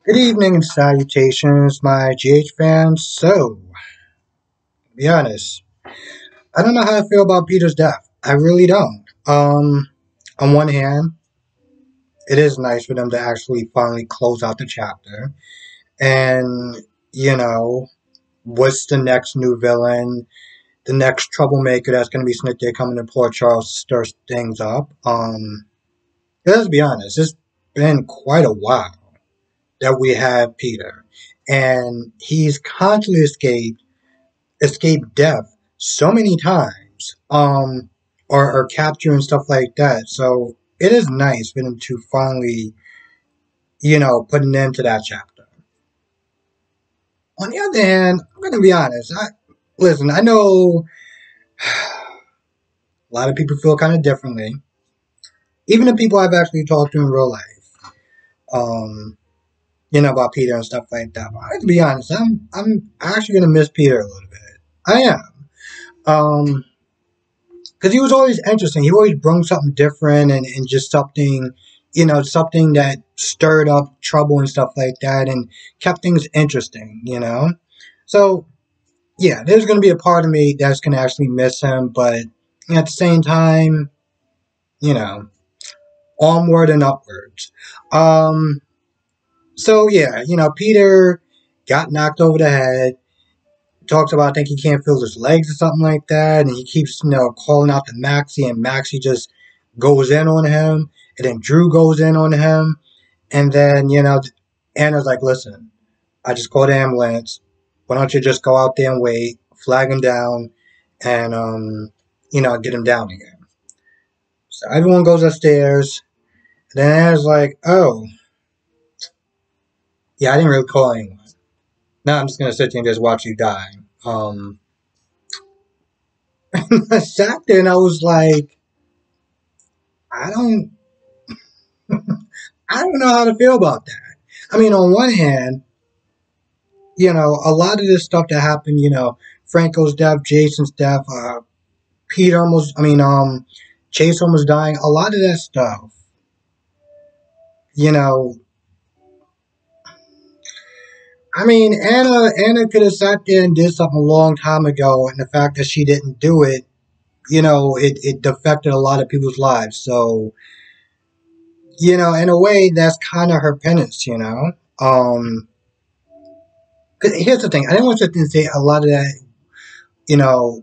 Good evening and salutations, my GH fans. So, to be honest, I don't know how I feel about Peter's death. I really don't. On one hand, it is nice for them to actually finally close out the chapter. And, you know, what's the next new villain? The next troublemaker that's going to be sent there coming to Port Charles to stir things up. Let's be honest, it's been quite a while that we have Peter. And he's constantly escape death so many times, or capture and stuff like that. So it is nice for them to finally, put an end to that chapter. On the other hand, I'm gonna be honest. Listen. I know a lot of people feel kind of differently. Even the people I've actually talked to in real life, um, about Peter and stuff like that. But I have to be honest, I'm actually gonna miss Peter a little bit. I am. Um, because he was always interesting. He always brought something different and just something, something that stirred up trouble and stuff like that and kept things interesting. So, yeah, there's going to be a part of me that's going to actually miss him, but at the same time, you know, onward and upwards. Um, so, yeah, Peter got knocked over the head. Talks about, I think he can't feel his legs or something like that, and he keeps, calling out to Maxie, and Maxie just goes in on him, and then Drew goes in on him, and then, Anna's like, listen, I just called the ambulance. Why don't you just go out there and wait, flag him down, and, get him down again. So everyone goes upstairs, and then Anna's like, oh, yeah, I didn't really call anyone. Now I'm just going to sit here and just watch you die. I sat there and I was like, I don't I don't know how to feel about that. I mean, on one hand, a lot of this stuff that happened, Franco's death, Jason's death, Pete almost, Chase almost dying, a lot of that stuff, you know, Anna could have sat there and did something a long time ago, and the fact that she didn't do it, it affected a lot of people's lives. So, in a way, that's kind of her penance. Um, 'Cause here's the thing, I didn't want to say a lot of that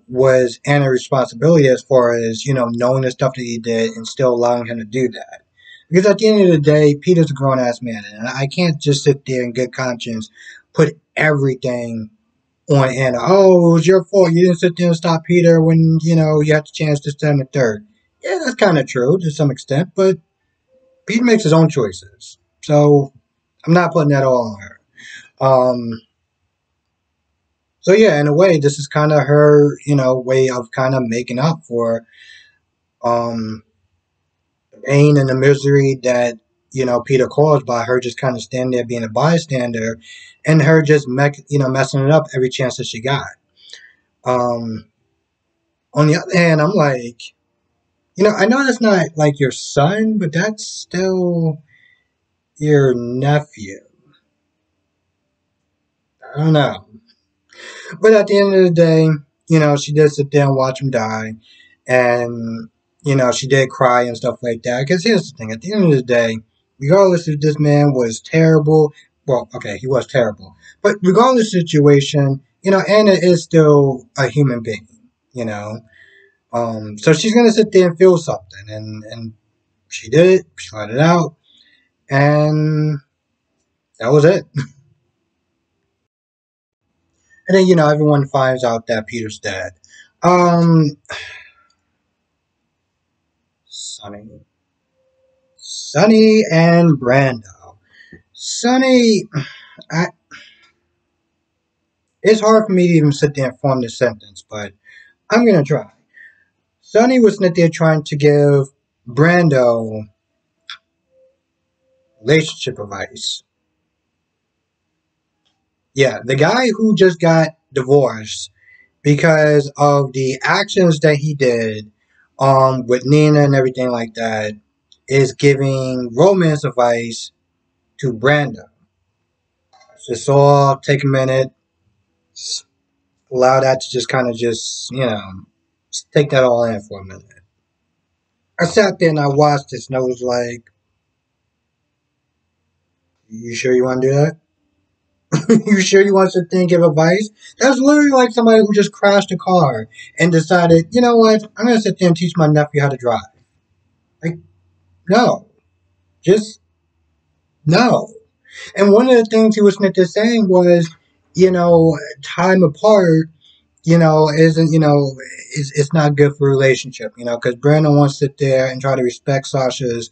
was Anna's responsibility as far as, knowing the stuff that he did and still allowing him to do that. Because at the end of the day, Peter's a grown ass man, and I can't just sit there in good conscience put everything on Anna. Oh, it was your fault. You didn't sit there and stop Peter when, you had the chance to stand the third. Yeah, that's kind of true to some extent, but Peter makes his own choices. So I'm not putting that all on her. So yeah, in a way, this is kind of her, way of kind of making up for um, the pain and the misery that Peter caused by her just kind of standing there being a bystander, and her just messing it up every chance that she got. Um, on the other hand, I'm like, I know that's not like your son, but that's still your nephew. I don't know, but at the end of the day, she did sit there and watch him die, and she did cry and stuff like that. Because here's the thing: at the end of the day, regardless if this man was terrible, well, okay, he was terrible, but regardless of the situation, Anna is still a human being. You know, so she's gonna sit there and feel something, and she did it. She let it out, and that was it. And then everyone finds out that Peter's dead. Um, Sonny, Sonny and Brando. Sonny, I, it's hard for me to even sit there and form this sentence, but I'm gonna try. Sonny was sitting there trying to give Brando relationship advice. Yeah, the guy who just got divorced because of the actions that he did, with Nina and everything like that, is giving romance advice to Brando. Just all take a minute, allow that to just kind of just take that all in for a minute. I sat there and I watched this and I was like, you sure you want to do that? You sure you want to sit there and give advice? That's literally like somebody who just crashed a car and decided, you know what, I'm going to sit there and teach my nephew how to drive. Like, no. Just no. And one of the things he was Smith is saying was, time apart, isn't, it's not good for a relationship, because Brandon wants to sit there and try to respect Sasha's,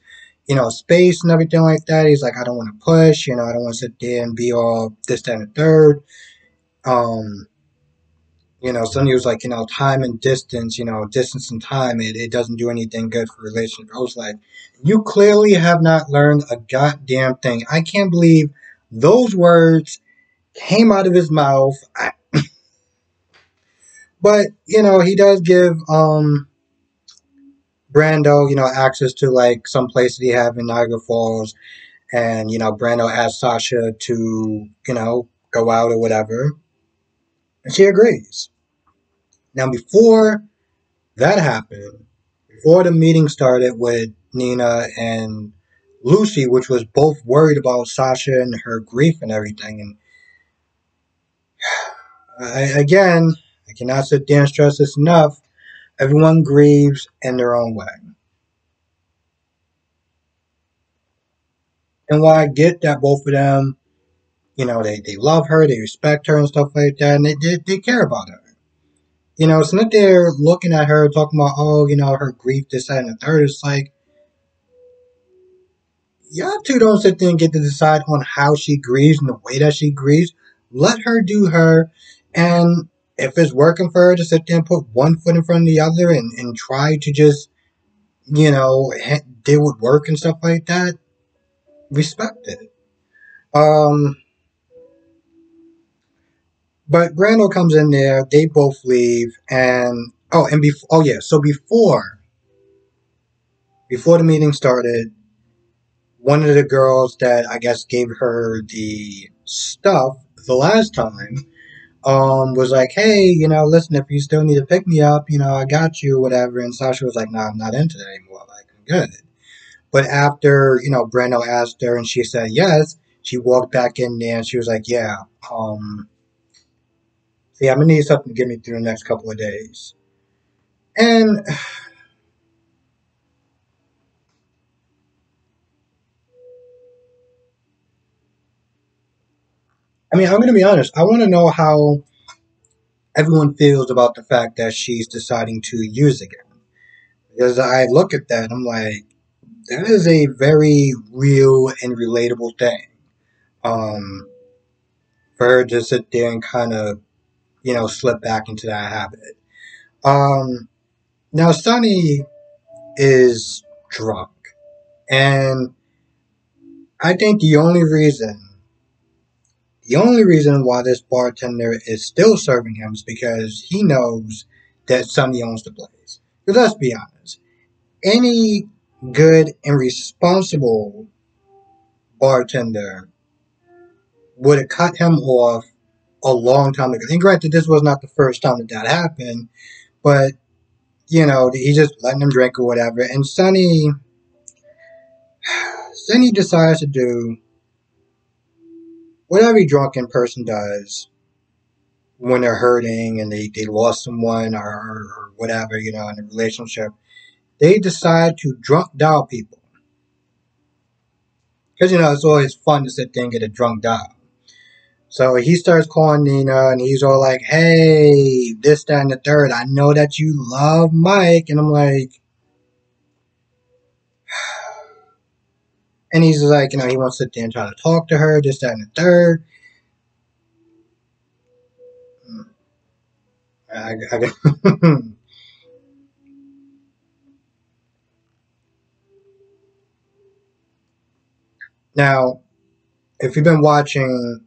space and everything like that. He's like, I don't want to push, I don't want to sit there and be all this, that, and the third. Um, Sonny was like, time and distance, distance and time, it doesn't do anything good for a relationship. I was like, you clearly have not learned a goddamn thing. I can't believe those words came out of his mouth. But, he does give Brando, access to like some place that he have in Niagara Falls. And, Brando asks Sasha to, go out or whatever. And she agrees. Now, before that happened, before the meeting started with Nina and Lucy, which was both worried about Sasha and her grief and everything. And again, I cannot sit there and stress this enough. Everyone grieves in their own way. And while I get that both of them, they love her, they respect her and stuff like that, and they care about her. It's not they're looking at her talking about, oh, her grief, this, that, and the third. It's like, y'all two don't sit there and get to decide on how she grieves and the way that she grieves. Let her do her. And if it's working for her to sit there and put one foot in front of the other and try to just, deal with work and stuff like that, respect it. Um, but Brando comes in there, they both leave, and so before the meeting started, one of the girls that I guess gave her the stuff the last time was like, hey, listen, if you still need to pick me up, I got you, whatever. And Sasha was like, nah, I'm not into that anymore. Like, I'm good. But after, Brando asked her and she said yes, she walked back in there and she was like, yeah, see, I'm going to need something to get me through the next couple of days. And, I mean, I'm going to be honest. I want to know how everyone feels about the fact that she's deciding to use again. Because I look at that, I'm like, that is a very real and relatable thing. Um, for her to sit there and kind of, slip back into that habit. Um, Now, Sonny is drunk. And I think the only reason why this bartender is still serving him is because he knows that Sonny owns the place. Because let's be honest, any good and responsible bartender would have cut him off a long time ago. And granted, this was not the first time that happened, but he just letting him drink or whatever. And Sonny decides to do what every drunken person does when they're hurting and they lost someone or whatever, in a relationship. They decide to drunk dial people. Because, it's always fun to sit there and get a drunk dial. So he starts calling Nina and he's all like, hey, this, that, and the third. I know that you love Mike. And I'm like, and he's like, he wants to sit there and try to talk to her, this, that, and the third. Now, if you've been watching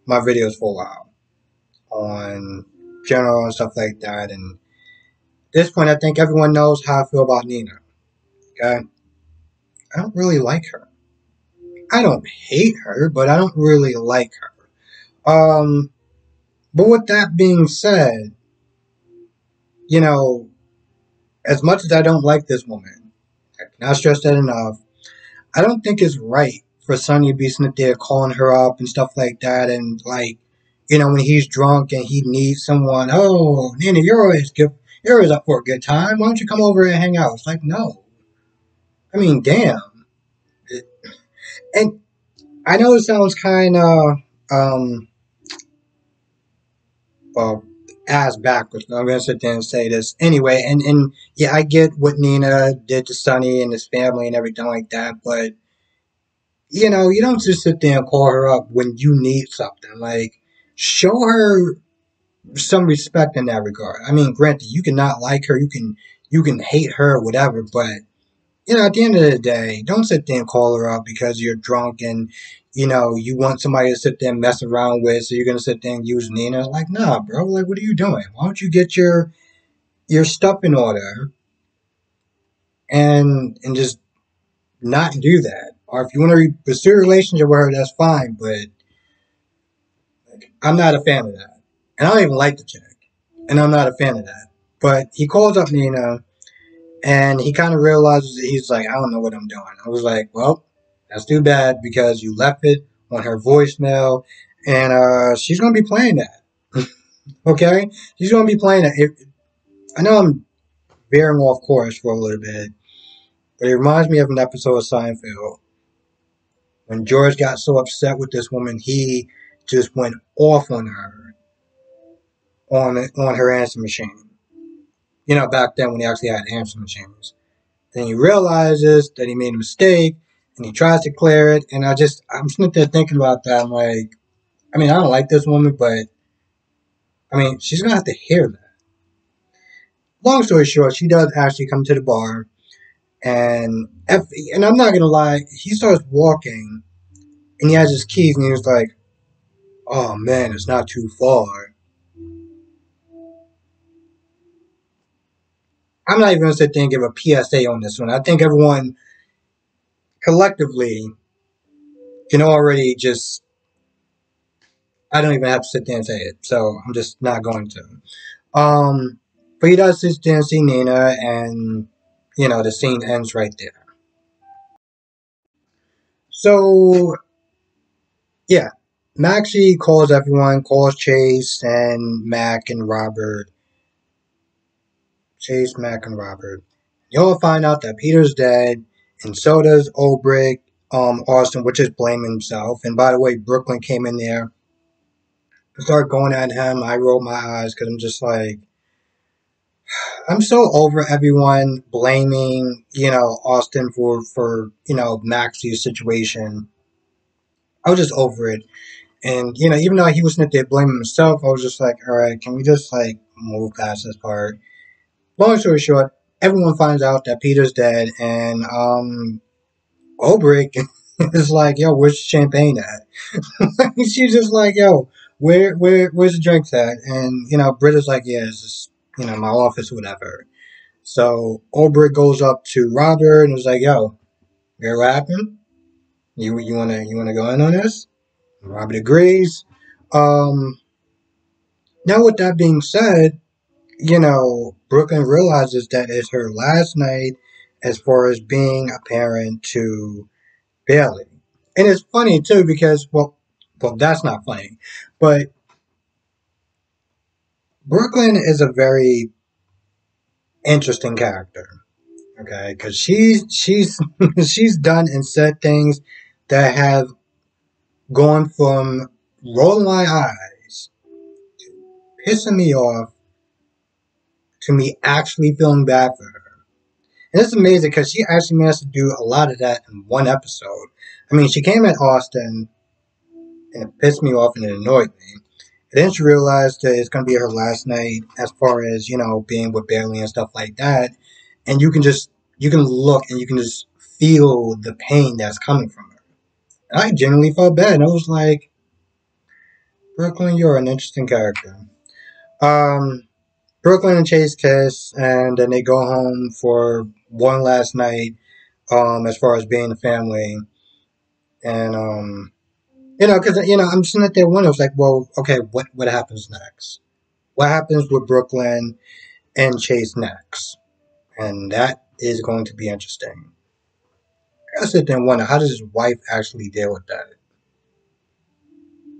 my videos for a while on general and stuff like that, and at this point, I think everyone knows how I feel about Nina. Okay? I don't really like her. I don't hate her, but I don't really like her. Um, but with that being said, you know, as much as I don't like this woman, I cannot stress that enough. I don't think it's right for Sonny to be sitting there calling her up and stuff like that, and like, when he's drunk and he needs someone. Oh, Nina, you're always up for a good time. Why don't you come over and hang out? It's like, no. I mean, damn. And I know it sounds kind of well, ass backwards. But I'm gonna sit there and say this anyway. And yeah, I get what Nina did to Sonny and his family and everything like that, but you don't just sit there and call her up when you need something. Like, show her some respect in that regard. I mean, granted, you cannot like her, you can hate her, whatever, but at the end of the day, don't sit there and call her up because you're drunk and you want somebody to sit there and mess around with, so you're gonna sit there and use Nina. Like, nah, bro. Like, what are you doing? Why don't you get your stuff in order and just not do that? Or if you want to pursue a relationship with her, that's fine, but I'm not a fan of that. And I don't even like the chick. And I'm not a fan of that. But he calls up Nina and he kind of realizes that he's like, I don't know what I'm doing. I was like, well, that's too bad because you left it on her voicemail and she's going to be playing that. Okay? She's going to be playing it. I know I'm veering off course for a little bit, but it reminds me of an episode of Seinfeld. When George got so upset with this woman, he just went off on her on her answer machine. Back then when he actually had answer machines. Then he realizes that he made a mistake and he tries to clear it. And I'm sitting there thinking about that. I'm like, I mean, I don't like this woman, but I mean, she's going to have to hear that. Long story short, she does actually come to the bar. And I'm not going to lie, he starts walking and he has his keys and he was like, oh man, it's not too far. I'm not even going to sit there and give a PSA on this one. I think everyone collectively can already just, I don't even have to sit there and say it, so I'm just not going to. Um, but he does sit there and see Nina, and the scene ends right there. So yeah, Maxie calls everyone, calls Chase and Mac and Robert. Chase, Mac, and Robert. You all find out that Peter's dead, and so does Ulbrich. Austin, which is blaming himself. And by the way, Brooklyn came in there to start going at him. I rolled my eyes because I'm just like, I'm so over everyone blaming, Austin for Maxie's situation. I was just over it. And, even though he was not there blaming himself, I was just like, all right, can we just like move past this part? Long story short, everyone finds out that Peter's dead, and Ulbrich is like, yo, where's the champagne at? She's just like, yo, where's the drinks at? And, Britta's like, yeah, it's just, my office, whatever. So Ulbrich goes up to Robert and was like, "Yo, you hear what happened? You wanna go in on this?" And Robert agrees. Um, Now with that being said, Brooklyn realizes that it's her last night as far as being a parent to Bailey, and it's funny too because well, that's not funny, but Brooklyn is a very interesting character. Okay, because she's she's done and said things that have gone from rolling my eyes, pissing me off, to me actually feeling bad for her. And it's amazing because she actually managed to do a lot of that in one episode. I mean, she came at Austin and it pissed me off and it annoyed me. And then she realized that it's going to be her last night as far as, being with Bailey and stuff like that. And you can look and you can just feel the pain that's coming from her. And I genuinely felt bad. I was like, Brooklyn, you're an interesting character. Um, Brooklyn and Chase kiss, and then they go home for one last night. As far as being a family, and Because I'm sitting at there wondering, it's like, well, okay, what happens next? What happens with Brooklyn and Chase next? And that is going to be interesting. I sit there and wonder, how does his wife actually deal with that?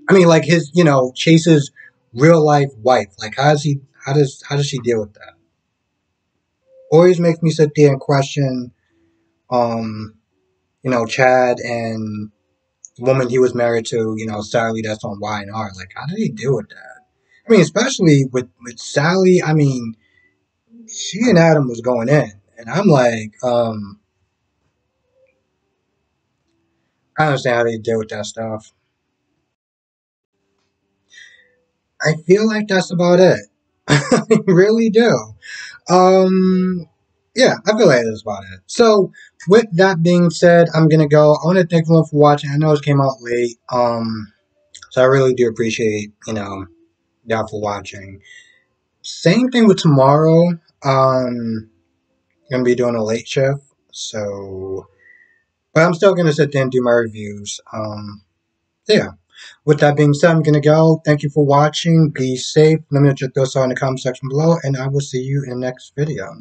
I mean, like his, Chase's real life wife. Like, how does she deal with that? Always makes me sit there and question, um, Chad and the woman he was married to, Sally that's on Y&R. Like, how did he deal with that? I mean, especially with Sally, I mean, she and Adam was going in. And I'm like, I understand how they deal with that stuff. I feel like that's about it. I really do. Um, yeah, I feel like that's about it. So, with that being said, I'm gonna go. I want to thank everyone for watching. I know it came out late. So I really do appreciate y'all for watching. Same thing with tomorrow. Gonna be doing a late shift, so but I'm still gonna sit there and do my reviews. So yeah. With that being said, I'm gonna go. Thank you for watching. Be safe. Let me know your thoughts in the comment section below, and I will see you in the next video.